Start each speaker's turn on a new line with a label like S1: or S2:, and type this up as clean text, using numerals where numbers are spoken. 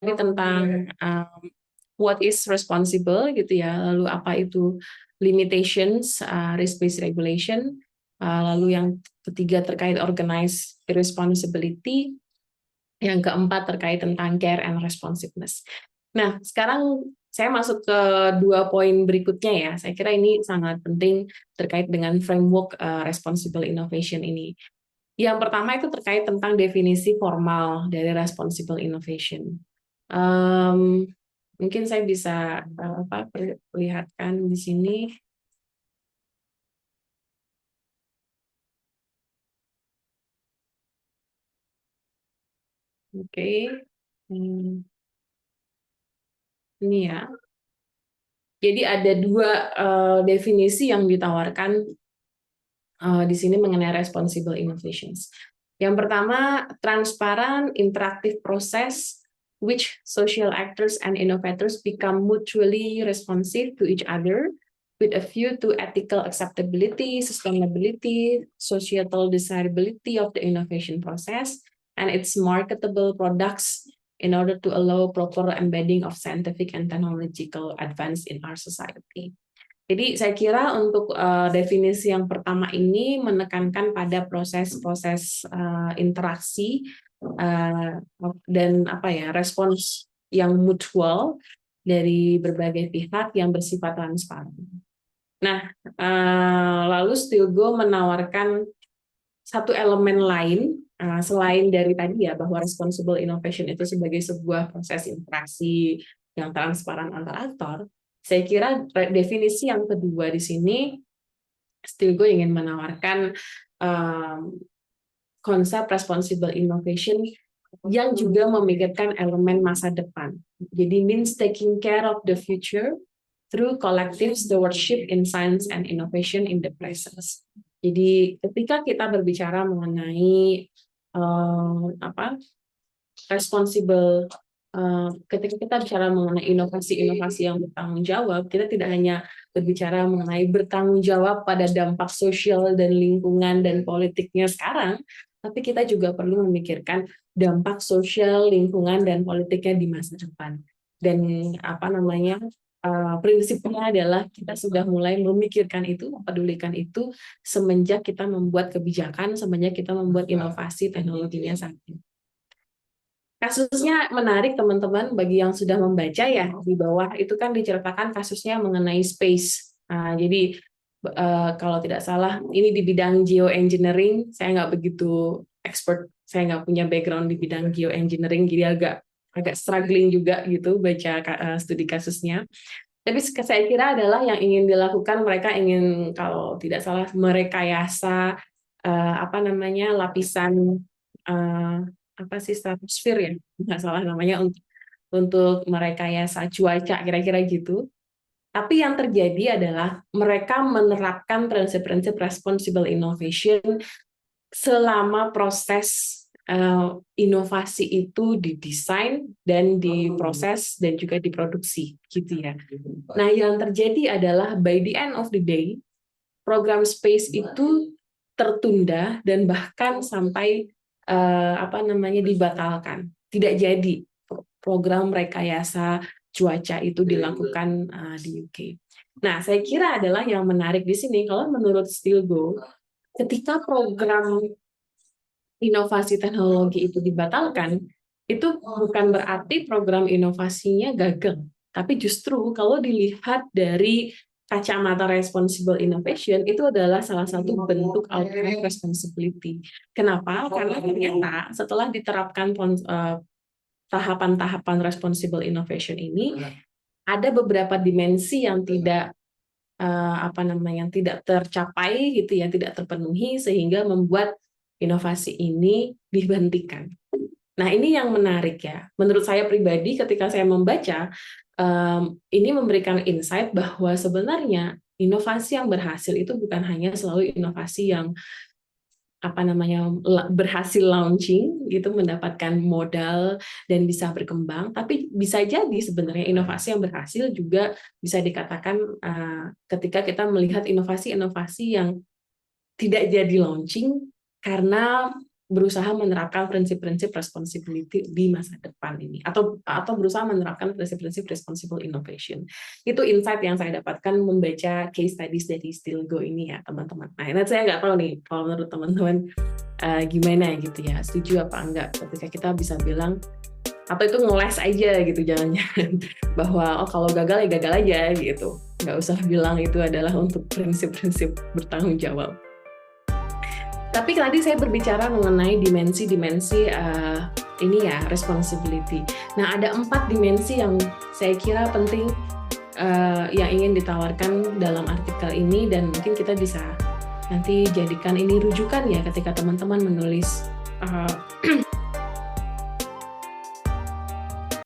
S1: tentang what is responsible gitu ya, lalu apa itu limitations, risk-based regulation, lalu yang ketiga terkait organized irresponsibility, yang keempat terkait tentang care and responsiveness. Nah, sekarang saya masuk ke 2 poin berikutnya ya. Saya kira ini sangat penting terkait dengan framework responsible innovation ini. Yang pertama itu terkait tentang definisi formal dari responsible innovation. Mungkin saya bisa perlihatkan di sini. Oke. Ini ya. Jadi ada 2 definisi yang ditawarkan di sini mengenai responsible innovations. Yang pertama, transparent interactive process which social actors and innovators become mutually responsive to each other with a view to ethical acceptability, sustainability, societal desirability of the innovation process, and its marketable products in order to allow proper embedding of scientific and technological advance in our society. Jadi saya kira untuk definisi yang pertama ini menekankan pada proses-proses interaksi dan respons yang mutual dari berbagai pihak yang bersifat transparan. Nah, lalu Stilgo menawarkan satu elemen lain selain dari tadi ya, bahwa responsible innovation itu sebagai sebuah proses interaksi yang transparan antar aktor. Saya kira definisi yang kedua di sini, Stilgo ingin menawarkan konsep responsible innovation yang juga memikirkan elemen masa depan. Jadi means taking care of the future through collective stewardship in science and innovation in the present. Jadi ketika kita berbicara mengenai responsible, ketika kita bicara mengenai inovasi-inovasi yang bertanggung jawab, kita tidak hanya berbicara mengenai bertanggung jawab pada dampak sosial dan lingkungan dan politiknya sekarang, tapi kita juga perlu memikirkan dampak sosial, lingkungan, dan politiknya di masa depan. Dan prinsipnya adalah kita sudah mulai memikirkan itu, mempedulikan itu semenjak kita membuat kebijakan, semenjak kita membuat inovasi teknologinya saat ini. Kasusnya menarik teman-teman bagi yang sudah membaca ya, di bawah itu kan diceritakan kasusnya mengenai space. Jadi kalau tidak salah ini di bidang geoengineering, saya nggak begitu expert, saya nggak punya background di bidang geoengineering, jadi agak struggling juga gitu baca studi kasusnya. Tapi saya kira adalah yang ingin dilakukan, mereka ingin kalau tidak salah merekayasa lapisan stratosfer ya, nggak salah namanya, untuk merekayasa cuaca kira-kira gitu. Tapi yang terjadi adalah mereka menerapkan prinsip-prinsip responsible innovation selama proses inovasi itu didesain dan diproses dan juga diproduksi gitu ya. Nah, yang terjadi adalah by the end of the day program space itu tertunda dan bahkan sampai dibatalkan. Tidak jadi program rekayasa cuaca itu dilakukan di UK. Nah, saya kira adalah yang menarik di sini kalau menurut Stilgo, ketika program inovasi teknologi itu dibatalkan, itu bukan berarti program inovasinya gagal. Tapi justru kalau dilihat dari kacamata responsible innovation, itu adalah salah satu bentuk outcome responsibility. Kenapa? Karena ternyata setelah diterapkan tahapan-tahapan responsible innovation ini, ada beberapa dimensi yang tidak tidak tercapai gitu ya, tidak terpenuhi sehingga membuat inovasi ini dihentikan. Nah, ini yang menarik ya. Menurut saya pribadi ketika saya membaca, ini memberikan insight bahwa sebenarnya inovasi yang berhasil itu bukan hanya selalu inovasi yang berhasil launching gitu, mendapatkan modal dan bisa berkembang, tapi bisa jadi sebenarnya inovasi yang berhasil juga bisa dikatakan ketika kita melihat inovasi-inovasi yang tidak jadi launching karena berusaha menerapkan prinsip-prinsip responsibility di masa depan ini, atau berusaha menerapkan prinsip-prinsip responsible innovation. Itu insight yang saya dapatkan membaca case studies dari Still Go ini ya teman-teman. Nah, ini saya nggak tahu nih kalau menurut teman-teman gimana gitu ya, setuju apa enggak ketika kita bisa bilang, atau itu ngeles aja gitu jangan-jangan bahwa kalau gagal ya gagal aja gitu, nggak usah bilang itu adalah untuk prinsip-prinsip bertanggung jawab. Tapi tadi saya berbicara mengenai dimensi-dimensi ini ya, responsibility. Nah, ada 4 dimensi yang saya kira penting yang ingin ditawarkan dalam artikel ini, dan mungkin kita bisa nanti jadikan ini rujukan ya ketika teman-teman menulis